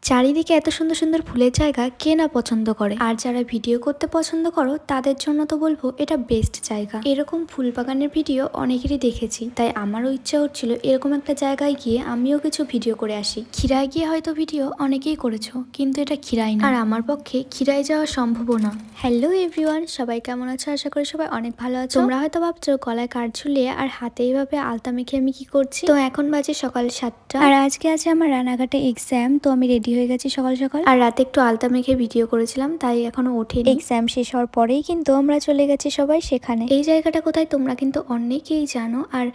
চারিদিকে এত সুন্দর সুন্দর ফুলের জায়গা কে না পছন্দ করে, আর যারা ভিডিও করতে পছন্দ করো তাদের জন্য তো বলবো এটা বেস্ট জায়গা। এরকম ফুল বাগানের ভিডিও অনেকেরই দেখেছি, তাই আমারও ইচ্ছা হচ্ছিল এরকম একটা জায়গায় গিয়ে আমিও কিছু ভিডিও করে আসি। খিরায় গিয়ে হয়তো ভিডিও অনেকেই করেছো, কিন্তু এটা খিরাই না, আর আমার পক্ষে খিরায় যাওয়া সম্ভব না। হ্যালো এভরিওয়ান, সবাই কেমন আছো? আশা করি সবাই অনেক ভালো আছো। তোমরা হয়তো ভাবছো গলায় কাঠ ঝুলিয়ে আর হাতে এইভাবে আলতা মেখে আমি কি করছি। তো এখন বাজে সকাল 7টা, আর আজকে আছে আমার রানাঘাটে এক্সাম। তো আমি রেডি হয়ে গেছি সকাল সকাল, আর রাতে একটু আলতা মেখে ভিডিও করেছিলাম, তাই এখনো ওঠেনি। এক্সাম শেষ হওয়ার পরেই কিন্তু আমরা চলে গেছি সবাই সেখানে। এই জায়গাটা কোথায় তোমরা কিন্তু অনেকেই জানো, আর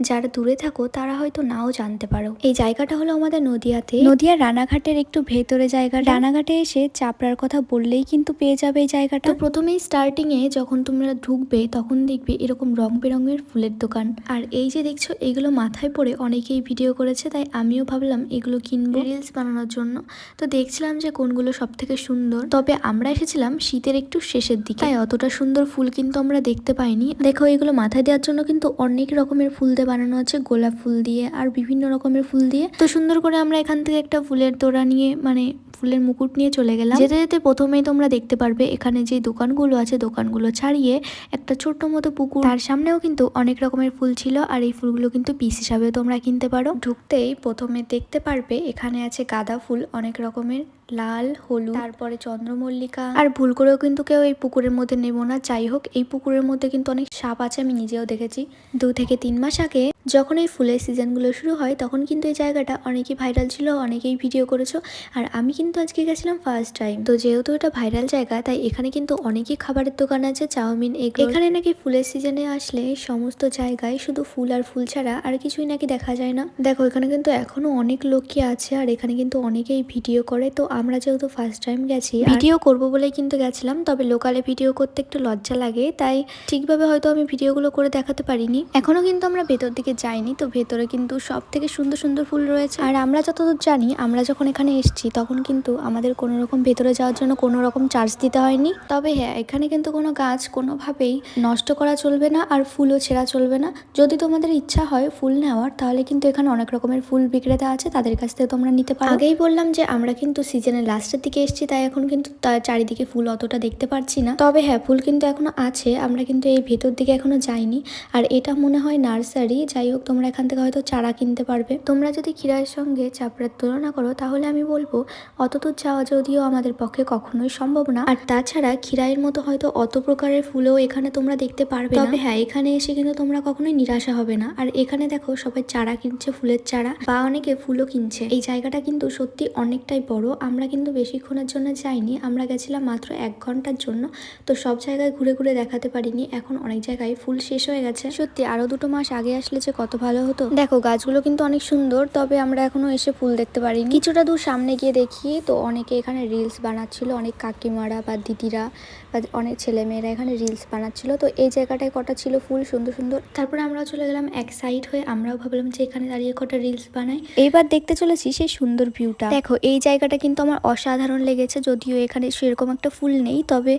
যারা দূরে থাকো তারা হয়তো নাও জানতে পারো। এই জায়গাটা হলো আমাদের নদিয়াতে, নদিয়ার রানাঘাটের একটু ভেতরে জায়গা। রানাঘাটে এসে চাপড়ার কথা বললেই কিন্তু পেয়ে যাবে এই জায়গাটা। তো প্রথমেই স্টার্টিং এ যখন তোমরা ঢুকবে তখন দেখবে এরকম রং বেরঙের ফুলের দোকান, আর এই যে দেখছো এগুলো মাথায় পরে অনেকেই ভিডিও করেছে, তাই আমিও ভাবলাম এগুলো কিনবো রিলস বানানোর জন্য। তো দেখছিলাম যে কোনগুলো সব থেকে সুন্দর, তবে আমরা এসেছিলাম শীতের একটু শেষের দিকে, তাই অতটা সুন্দর ফুল কিন্তু আমরা দেখতে পাইনি। দেখো এগুলো মাথায় দেওয়ার জন্য কিন্তু অনেক রকমের ফুল দিয়ে বানানো আছে, গোলাপ ফুল দিয়ে আর বিভিন্ন রকমের ফুল দিয়ে। তো সুন্দর করে আমরা এখান থেকে একটা ফুলের তোড়া নিয়ে, মানে ফুলের মুকুট নিয়ে চলে গেলাম। যেতে যেতে প্রথমেই তোমরা দেখতে পারবে এখানে যে দোকানগুলো আছে, দোকানগুলো ছাড়িয়ে একটা ছোট্ট মতো পুকুর, তার সামনেও কিন্তু অনেক রকমের ফুল ছিল, আর এই ফুলগুলো কিন্তু পিস হিসাবে তোমরা কিনতে পারো। ঢুকতেই প্রথমে দেখতে পারবে এখানে আছে গাঁদা ফুল অনেক রকমের, লাল, হলুদ, তারপরে চন্দ্রমল্লিকা। আর ভুল করেও কিন্তু কেউ এই পুকুরের মধ্যে নেবো না। যাই হোক, এই পুকুরের মধ্যে কিন্তু অনেক সাপ আছে, আমি নিজেও দেখেছি। 2 থেকে 3 মাস আগে যখন এই ফুলের সিজনগুলো শুরু হয় তখন কিন্তু এই জায়গাটা অনেকই ভাইরাল ছিল, অনেকেই ভিডিও করেছো, আর আমি কিন্তু আজকে গেছিলাম ফার্স্ট টাইম। তো যেহেতু এটা ভাইরাল জায়গা, তাই এখানে কিন্তু অনেকই খাবারের দোকান আছে, চাউমিন, এগ। এখানে নাকি ফুলের সিজনে আসলে সমস্ত জায়গায় শুধু ফুল আর ফুল ছাড়া আর কিছুই নাকি দেখা যায় না। দেখো এখানে কিন্তু এখনো অনেক লোকই আছে, আর এখানে কিন্তু অনেকেই ভিডিও করে। তো আমরা যেহেতু ফার্স্ট টাইম গেছি, ভিডিও করব বলেই কিন্তু গেছিলাম, তবে লোকালে ভিডিও করতে একটু লজ্জা লাগে, তাই ঠিকভাবে হয়তো আমি ভিডিওগুলো করে দেখাতে পারিনি। এখনো কিন্তু আমরা ভেতর দিকে যাইনি, তো ভেতরে কিন্তু সব থেকে সুন্দর সুন্দর ফুল রয়েছে। আর আমরা যতদূর জানি, আমরা যখন এখানে এসেছি তখন কিন্তু আমাদের কোনো রকম ভেতরে যাওয়ার জন্য কোনো রকম চার্জ দিতে হয়নি। তবে হ্যাঁ, এখানে কিন্তু কোনো গাছ কোনোভাবেই নষ্ট করা চলবে না, আর ফুলও ছেঁড়া চলবে না। যদি তোমাদের ইচ্ছা হয় ফুল নেওয়ার, তাহলে কিন্তু এখানে অনেক রকমের ফুল বিক্রেতা আছে, তাদের কাছ থেকে তোমরা নিতে পারো। আগেই বললাম যে আমরা কিন্তু সিজনের লাস্টের দিকে এসেছি, তাই এখন কিন্তু তার চারিদিকে ফুল অতটা দেখতে পাচ্ছি না। তবে হ্যাঁ, ফুল কিন্তু এখনো আছে, আমরা কিন্তু এই ভেতর দিকে এখনো যাইনি। আর এটা মনে হয় নার্সারি। যাই হোক, তোমরা এখান থেকে হয়তো চারা কিনতে পারবে। তোমরা যদি খিরাইয়ের সঙ্গে চাপড়ার তুলনা করো, তাহলে আমি বলবো অতদূর যাওয়া যদিও আমাদের পক্ষে কখনোই সম্ভব না। আর তাছাড়া খিরাইয়ের মতো হয়তো অত প্রকারের ফুলও এখানে তোমরা দেখতে পারবে না। তবে হ্যাঁ, এখানে এসে কিন্তু তোমরা কখনোই নিরাশা হবে না। আর এখানে দেখো সবাই চারা কিনছে, ফুলের চারা, বা অনেকে ফুলও কিনছে। এই জায়গাটা কিন্তু সত্যি অনেকটাই বড়। আমরা কিন্তু বেশিক্ষণের জন্য যাইনি, আমরা গেছিলাম মাত্র 1 ঘন্টার জন্য। তো সব জায়গায় ঘুরে ঘুরে দেখাতে পারিনি, এখন অনেক জায়গায় ফুল শেষ হয়ে গেছে। সত্যি আরো 2 মাস আগে আসলে যে কত ভালো হতো। দেখো গাছগুলো কিন্তু অনেক সুন্দর, তবে আমরা এখনো এসে ফুল দেখতে পারিনি। কিছুটা দূর সামনে গিয়ে দেখি তো অনেকে এখানে রিলস বানাচ্ছিল, অনেক কাকিমারা বা দিদিরা বা অনেক ছেলেমেয়েরা এখানে রিলস বানাচ্ছিল। তো এই জায়গাটায় কটা ছিল ফুল সুন্দর সুন্দর। তারপরে আমরাও চলে গেলাম এক সাইড হয়ে, আমরাও ভাবলাম যে এখানে দাঁড়িয়ে কটা রিলস বানাই। এইবার দেখতে চলেছি সেই সুন্দর ভিউটা। দেখো এই জায়গাটা কিন্তু আমার অসাধারণ লেগেছে, যদিও এখানে সেরকম একটা ফুল নেই, তবে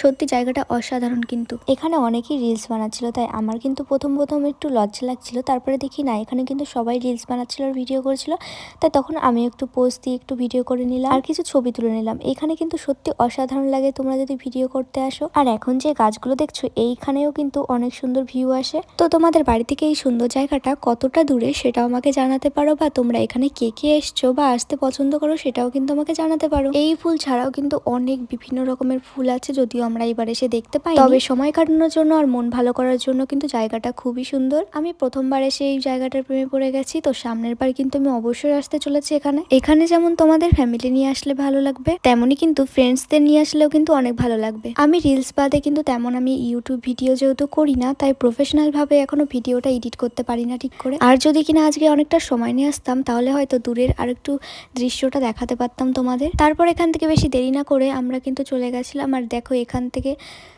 সত্যি জায়গাটা অসাধারণ। কিন্তু এখানে অনেকেই রিলস বানাচ্ছিল, তাই আমার কিন্তু প্রথম একটু লজ্জা লাগছিল। তারপরে দেখি না, এখানে কিন্তু সবাই রিলস বানাচ্ছিল আর ভিডিও করেছিল, তাই তখন আমি একটু পোস্ট দিয়ে একটু ভিডিও করে নিলাম আর কিছু ছবি তুলে নিলাম। এখানে কিন্তু সত্যি অসাধারণ লাগে তোমরা যদি ভিডিও করতে আসো। আর এখন যে গাছগুলো দেখছো, এইখানেও কিন্তু অনেক সুন্দর ভিউ আসে। তো তোমাদের বাড়ি থেকে এই সুন্দর জায়গাটা কতটা দূরে সেটাও আমাকে জানাতে পারো, বা তোমরা এখানে কে কে এসছো বা আসতে পছন্দ করো সেটাও কিন্তু আমাকে জানাতে পারো। এই ফুল ছাড়াও কিন্তু অনেক বিভিন্ন রকমের ফুল আছে, যদিও আমরা এবার এসে দেখতে পাই। তবে সময় কাটানোর জন্য আর মন ভালো করার জন্য কিন্তু জায়গাটা খুবই সুন্দর। আমি প্রথমবার এসে এই জায়গাটার প্রেমে পড়ে গেছি, তো সামনের বার কিন্তু আমি অবশ্যই আসতে চলেছি এখানে যেমন তোমাদের ফ্যামিলি নিয়ে আসলে ভালো লাগবে, তেমনই কিন্তু ফ্রেন্ডসদের নিয়ে আসলেও কিন্তু অনেক ভালো লাগবে। আমি রিলস বাদে কিন্তু তেমন আমি ইউটিউব ভিডিও যেহেতু করি না, তাই প্রফেশনাল ভাবে এখনো ভিডিওটা এডিট করতে পারি না ঠিক করে। আর যদি কিনা আজকে অনেকটা সময় নিয়ে আসতাম, তাহলে হয়তো দূরের আর একটু দৃশ্যটা দেখাতে পারতাম তোমাদের। তারপর এখান থেকে বেশি দেরি না করে আমরা কিন্তু চলে গেছিলাম। আর দেখো এখান থেকে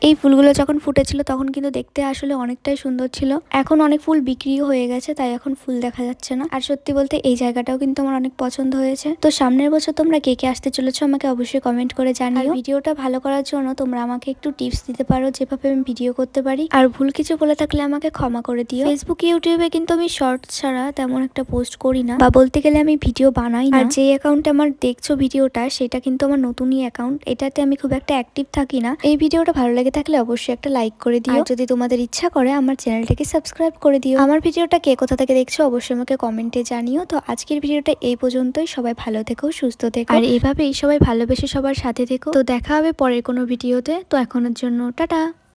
এই ফুলগুলো যখন ফুটেছিল তখন কিন্তু দেখতে আসলে অনেকটাই সুন্দর ছিল। এখন অনেক ফুল বিক্রি কুড়িও হয়ে গেছে, তাই এখন ফুল দেখা যাচ্ছে না। আর সত্যি বলতে এই জায়গাটাও কিন্তু আমার অনেক পছন্দ হয়েছে। তো সামনের বছর তোমরা কে কে আসতে চলেছো আমাকে অবশ্যই কমেন্ট করে জানিও। ভিডিওটা ভালো করার জন্য তোমরা আমাকে একটু টিপস দিতে পারো যেভাবে আমি ভিডিও করতে পারি। আর ভুল কিছু বলে থাকলে আমাকে ক্ষমা করে দিও। ফেসবুক ইউটিউবে কিন্তু আমি শর্টস ছাড়া তেমন একটা পোস্ট করি না, বা বলতে গেলে আমি ভিডিও বানাই না। আর যে অ্যাকাউন্টে আমার দেখছো ভিডিওটা, সেটা কিন্তু আমার নতুনই অ্যাকাউন্ট, এটাতে আমি খুব একটা অ্যাক্টিভ থাকি না। এই ভিডিওটা ভালো লেগে থাকলে অবশ্যই একটা লাইক করে দিও। আর যদি তোমাদের ইচ্ছা করে আমার চ্যানেলটাকে সাবস্ক্রাইব করে দিও। আমার ভিডিওটা কে কোথা থেকে দেখছো অবশ্যই আমাকে কমেন্টে জানিও। তো আজকের ভিডিওটা এই পর্যন্তই। সবাই ভালো থেকো, সুস্থ থেকো, আর এভাবেই সবাই ভালোবেসে সবার সাথে থেকো। তো দেখা হবে পরের কোনো ভিডিওতে। তো এখনের জন্য টাটা।